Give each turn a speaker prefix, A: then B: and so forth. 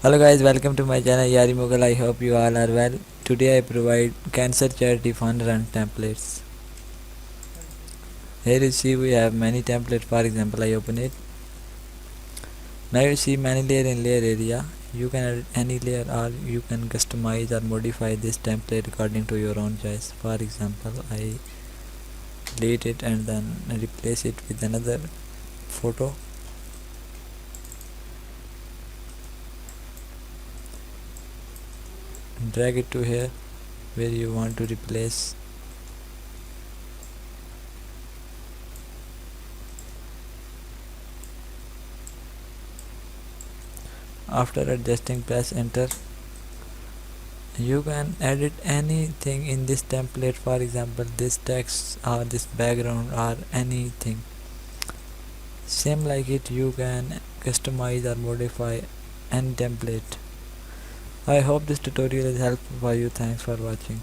A: Hello guys, welcome to my channel Yarimughal. I hope you all are well. Today I provide cancer charity fund run templates. Here you see we have many templates. For example, I open it. Now you see many layer in layer area. You can add any layer or you can customize or modify this template according to your own choice. For example, I delete it and then replace it with another photo. Drag it to here where you want to replace. After adjusting, press enter. You can edit anything in this template, for example this text or this background or anything. Same like it, you can customize or modify any template. I hope this tutorial is helpful for you. Thanks for watching.